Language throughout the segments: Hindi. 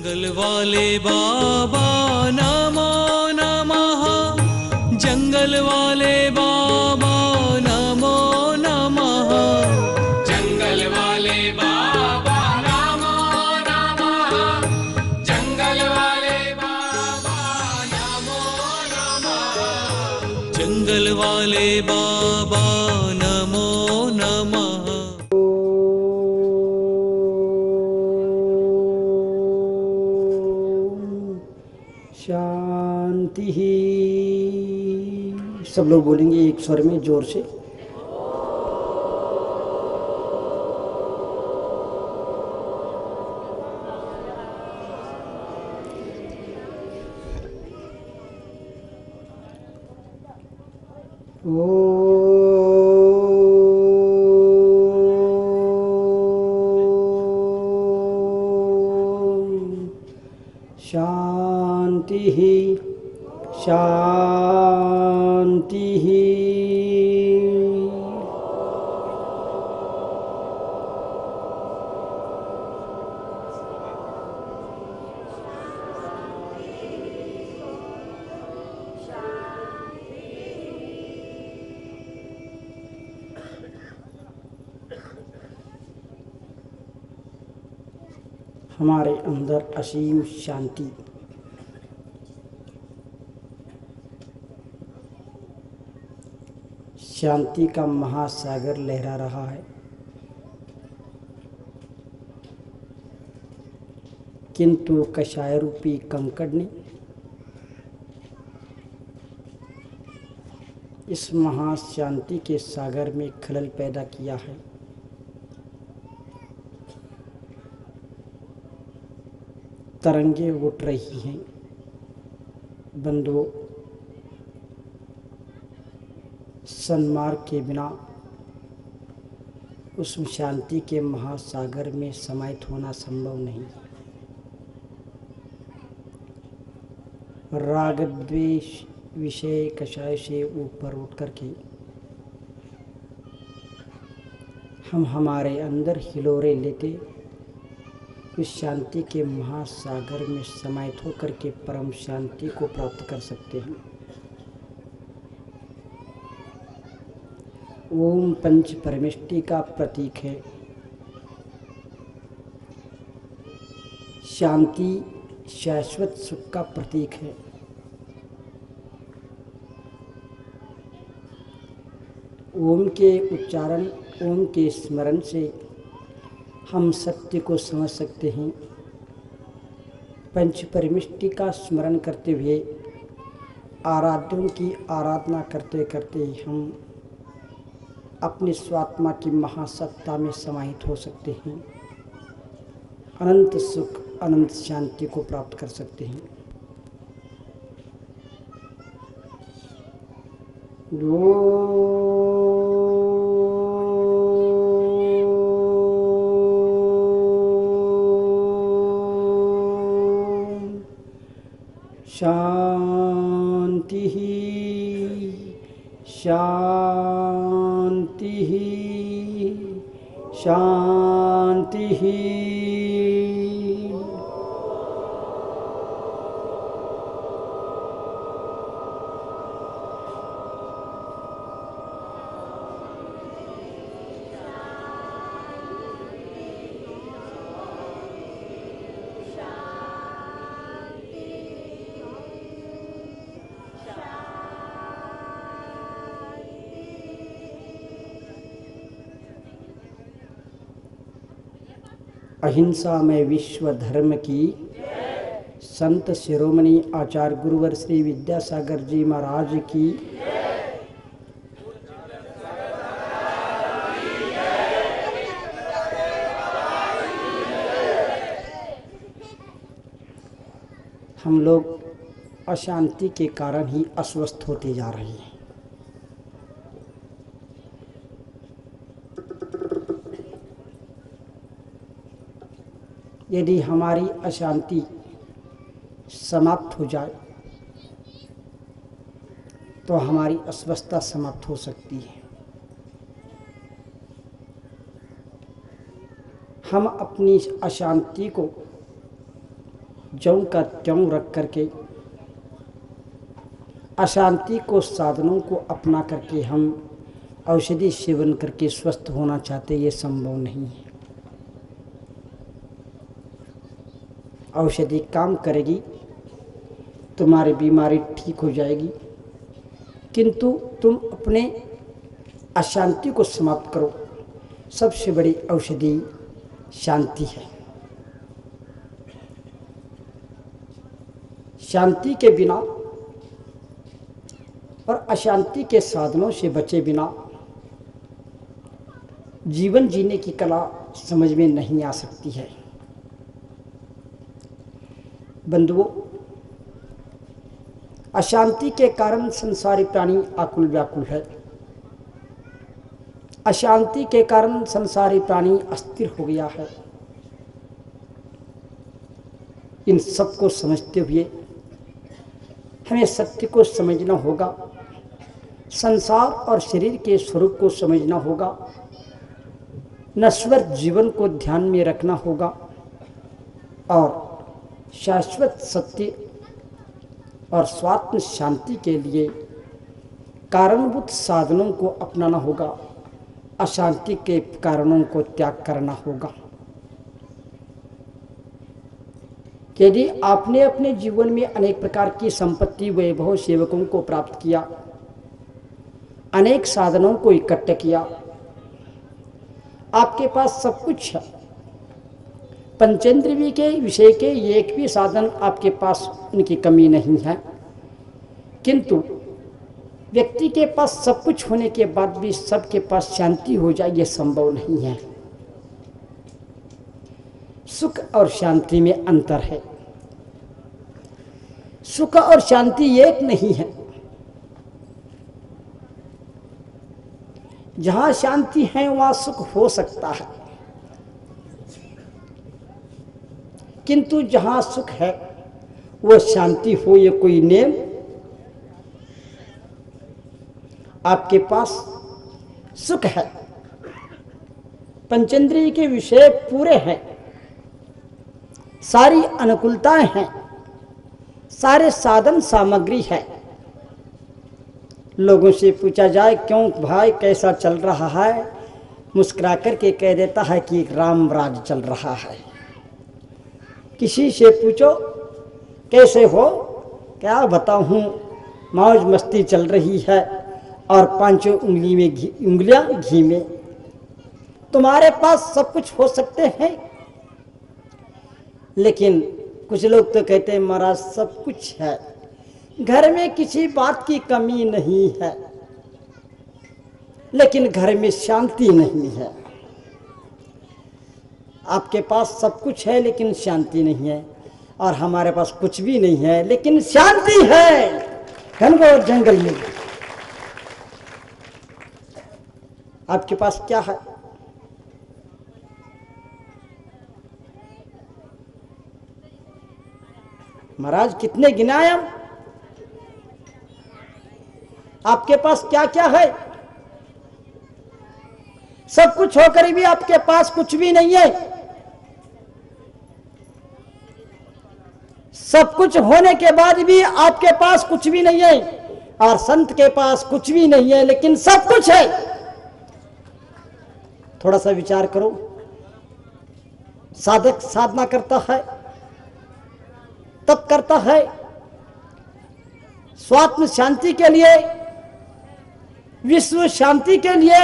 जंगल वाले बाबा नमो नमः, जंगल वाले बाबा नमो नमः, जंगल वाले बाबा नमो नमः, जंगल वाले बाबा नमो नमः, जंगल वाले बाबा नमो नमः। शांति ही। सब लोग बोलेंगे एक स्वर में जोर से। शांति ही, शांति ही। हमारे अंदर असीम शांति, शांति का महासागर लहरा रहा है, किंतु कषाय रूपी कंकड़ ने इस महाशांति के सागर में खलल पैदा किया है। तरंगे उठ रही हैं। बंधुओं, सन्मार्ग के बिना उस शांति के महासागर में समाहित होना संभव नहीं। राग द्वेष विषय कषाय से ऊपर उठ करके हम हमारे अंदर हिलोरे लेते इस शांति के महासागर में समाहित होकर के परम शांति को प्राप्त कर सकते हैं। ओम पंच परमेष्टि का प्रतीक है। शांति शाश्वत सुख का प्रतीक है। ओम के उच्चारण, ओम के स्मरण से हम सत्य को समझ सकते हैं। पंच परमेष्टि का स्मरण करते हुए आराध्यों की आराधना करते करते हम अपने स्वात्मा की महासत्ता में समाहित हो सकते हैं। अनंत सुख, अनंत शांति को प्राप्त कर सकते हैं। शांति ही, शांति ही, शांति ही। अहिंसा में विश्व धर्म की। संत शिरोमणि आचार्य गुरुवर श्री विद्यासागर जी महाराज की। हम लोग अशांति के कारण ही अस्वस्थ होते जा रहे हैं। यदि हमारी अशांति समाप्त हो जाए तो हमारी अस्वस्थता समाप्त हो सकती है। हम अपनी अशांति को ज्यों का त्यों रख करके अशांति को, साधनों को अपना करके हम औषधि सेवन करके स्वस्थ होना चाहते, ये संभव नहीं है। औषधि काम करेगी, तुम्हारी बीमारी ठीक हो जाएगी, किंतु तुम अपने अशांति को समाप्त करो। सबसे बड़ी औषधि शांति है। शांति के बिना और अशांति के साधनों से बचे बिना जीवन जीने की कला समझ में नहीं आ सकती है। बंधुओं, अशांति के कारण संसारी प्राणी आकुल व्याकुल है। अशांति के कारण संसारी प्राणी अस्थिर हो गया है। इन सब को समझते हुए हमें सत्य को समझना होगा, संसार और शरीर के स्वरूप को समझना होगा, नश्वर जीवन को ध्यान में रखना होगा और शाश्वत सत्य और स्वात्म शांति के लिए कारणभूत साधनों को अपनाना होगा। अशांति के कारणों को त्याग करना होगा। यदि आपने अपने जीवन में अनेक प्रकार की संपत्ति, वैभव, सेवकों को प्राप्त किया, अनेक साधनों को इकट्ठा किया, आपके पास सब कुछ है, पंचेंद्रिय के विषय के एक भी साधन आपके पास उनकी कमी नहीं है, किंतु व्यक्ति के पास सब कुछ होने के बाद भी सबके पास शांति हो जाए, यह संभव नहीं है। सुख और शांति में अंतर है। सुख और शांति एक नहीं है। जहां शांति है वहां सुख हो सकता है, किंतु जहां सुख है वो शांति हो, ये कोई नेम आपके पास सुख है, पंचेंद्रिय के विषय पूरे हैं, सारी अनुकूलताएं हैं, सारे साधन सामग्री है। लोगों से पूछा जाए क्यों भाई कैसा चल रहा है, मुस्कुरा करके कह देता है कि राम राज चल रहा है। किसी से पूछो कैसे हो, क्या बताऊं, मौज मस्ती चल रही है और पांचों उंगलियां घी में। तुम्हारे पास सब कुछ हो सकते हैं, लेकिन कुछ लोग तो कहते हैं महाराज सब कुछ है, घर में किसी बात की कमी नहीं है, लेकिन घर में शांति नहीं है। आपके पास सब कुछ है लेकिन शांति नहीं है, और हमारे पास कुछ भी नहीं है लेकिन शांति है घनघोर जंगल में। आपके पास क्या है? महाराज कितने गिनाए हम, आपके पास क्या क्या है? सब कुछ होकर भी आपके पास कुछ भी नहीं है। सब कुछ होने के बाद भी आपके पास कुछ भी नहीं है, और संत के पास कुछ भी नहीं है लेकिन सब कुछ है। थोड़ा सा विचार करो। साधक साधना करता है, तप करता है, स्वात्म शांति के लिए, विश्व शांति के लिए,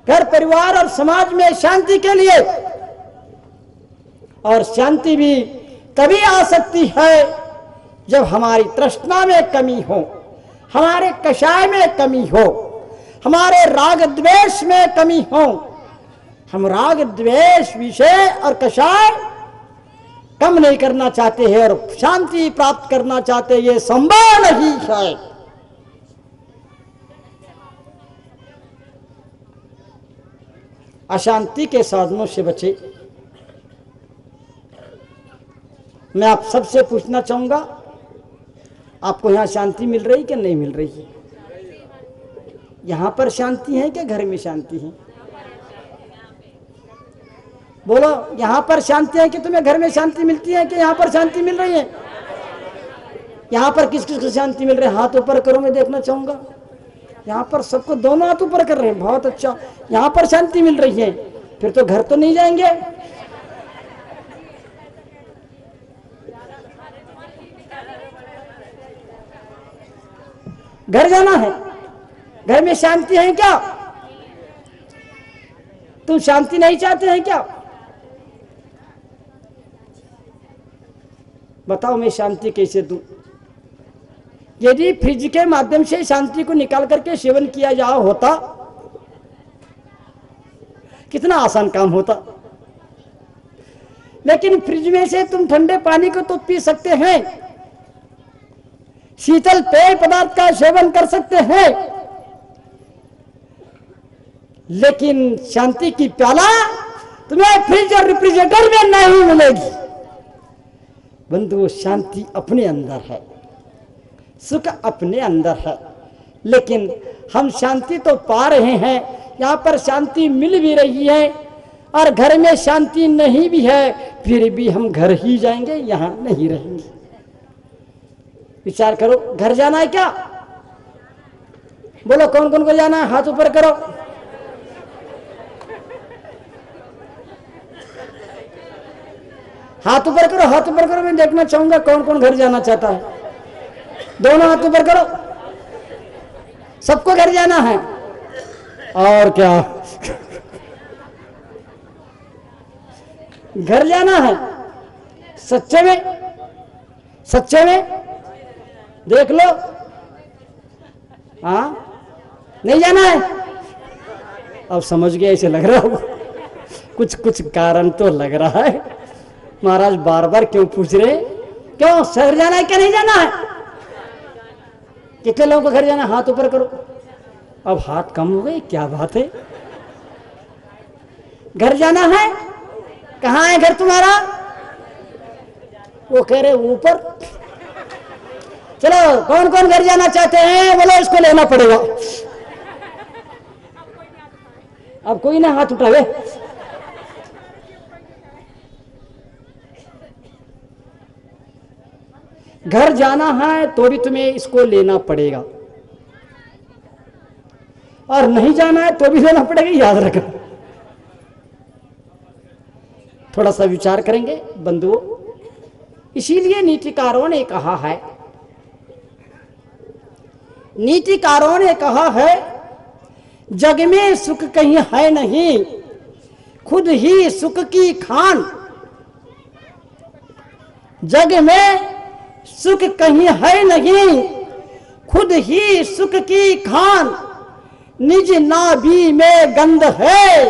घर परिवार और समाज में शांति के लिए। और शांति भी तभी आ सकती है जब हमारी तृष्णा में कमी हो, हमारे कषाय में कमी हो, हमारे राग द्वेष में कमी हो। हम राग द्वेष विषय और कषाय कम नहीं करना चाहते हैं और शांति प्राप्त करना चाहते हैं, ये संभव नहीं है। अशांति के साधनों से बचे। मैं आप सबसे पूछना चाहूंगा, आपको यहां शांति मिल रही कि नहीं मिल रही है? यहां पर शांति है कि घर में शांति है? बोलो, यहाँ पर शांति है कि तुम्हें घर में शांति मिलती है कि यहाँ पर शांति मिल रही है? यहाँ पर किस किस को शांति मिल रही है? हाथ ऊपर करो, मैं देखना चाहूंगा। यहाँ पर सबको दोनों हाथ ऊपर कर रहे हैं, बहुत अच्छा। यहाँ पर शांति मिल रही है, फिर तो घर तो नहीं जाएंगे। घर जाना है, घर में शांति है क्या? तुम शांति नहीं चाहते हैं क्या? बताओ, मैं शांति कैसे दूं? यदि फ्रिज के माध्यम से शांति को निकाल करके सेवन किया जा होता, कितना आसान काम होता। लेकिन फ्रिज में से तुम ठंडे पानी को तो पी सकते हैं, शीतल पेय पदार्थ का सेवन कर सकते हैं, लेकिन शांति की प्याला तुम्हें फ्रिज और रेफ्रिजरेटर में नहीं मिलेगी। बंधुओं, शांति अपने अंदर है, सुख अपने अंदर है, लेकिन हम शांति तो पा रहे हैं, यहाँ पर शांति मिल भी रही है, और घर में शांति नहीं भी है, फिर भी हम घर ही जाएंगे, यहाँ नहीं रहेंगे। विचार करो, घर जाना है क्या? बोलो, कौन कौन को जाना है? हाथ ऊपर करो। हाथ ऊपर करो, हाथ ऊपर करो, मैं देखना चाहूंगा कौन कौन घर जाना चाहता है। दोनों हाथ ऊपर करो। सबको घर जाना है, और क्या? घर जाना है सच्चे में, सच्चे में देख लो। हाँ, नहीं जाना है? अब समझ गया, ऐसे लग रहा हो कुछ कुछ कारण तो लग रहा है। महाराज बार बार क्यों पूछ रहे? क्यों, शहर जाना है क्या नहीं जाना है? कितने लोगों को घर जाना है? हाथ ऊपर करो। अब हाथ कम हो गए, क्या बात है? घर जाना है? कहाँ है घर तुम्हारा? वो कह रहे ऊपर। चलो, कौन कौन घर जाना चाहते हैं? बोलो, इसको लेना पड़ेगा। अब कोई ना हाथ उठावे। घर जाना है तो भी तुम्हें इसको लेना पड़ेगा, और नहीं जाना है तो भी लेना पड़ेगा, याद रखना। थोड़ा सा विचार करेंगे बंधुओं। इसीलिए नीतिकारों ने कहा है, नीतिकारों ने कहा है, जग में सुख कहीं है नहीं, खुद ही सुख की खान। जग में सुख कहीं है नहीं, खुद ही सुख की खान। निज नाभि में गंध है,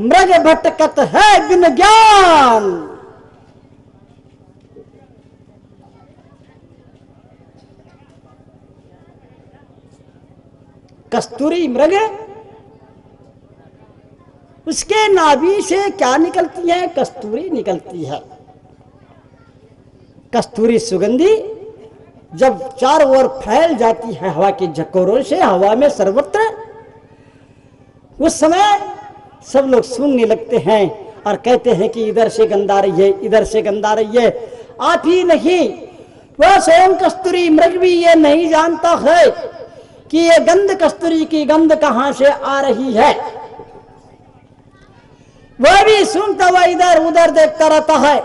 मृग भटकत है बिन ज्ञान। कस्तूरी मृग, उसके नाभि से क्या निकलती है? कस्तूरी निकलती है। कस्तूरी सुगंधी जब चारों ओर फैल जाती है हवा के झकोरों से, हवा में सर्वत्र, उस समय सब लोग सूंघने लगते हैं और कहते हैं कि इधर से गंध आ रही है, इधर से गंध आ रही है। आप ही नहीं, वह स्वयं कस्तूरी मृग भी ये नहीं जानता है कि ये गंध, कस्तूरी की गंध कहां से आ रही है। वह भी सूंघता हुआ इधर उधर देखता रहता है,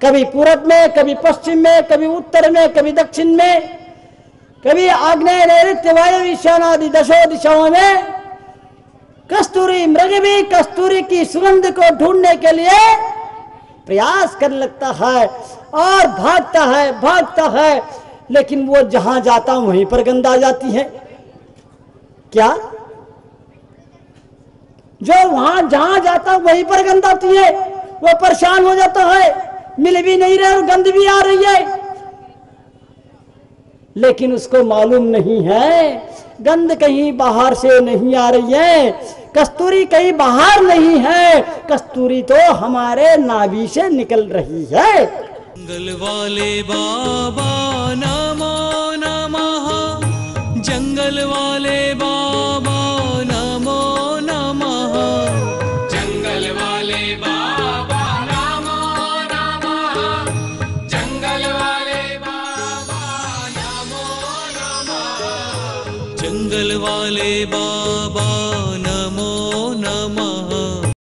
कभी पूरब में, कभी पश्चिम में, कभी उत्तर में, कभी दक्षिण में, कभी आग्नेय, नैऋत्य, वायव्य, ईशान आदि दशों दिशाओं में। कस्तूरी मृग भी कस्तूरी की सुगंध को ढूंढने के लिए प्रयास करने लगता है और भागता है, लेकिन वो जहां जाता वहीं पर गंध आ जाती है। क्या? जो वहां जहां जाता वहीं पर गंध आती है, वो परेशान हो जाता है, मिल भी नहीं रहे और गंध भी आ रही है, लेकिन उसको मालूम नहीं है गंध कहीं बाहर से नहीं आ रही है, कस्तूरी कहीं बाहर नहीं है, कस्तूरी तो हमारे नाभि से निकल रही है। जंगल वाले बाबा नमो नमः, जंगल वाले बाबा नमो नमः, जंगल वाले जंगल वाले बाबा नमो नमः।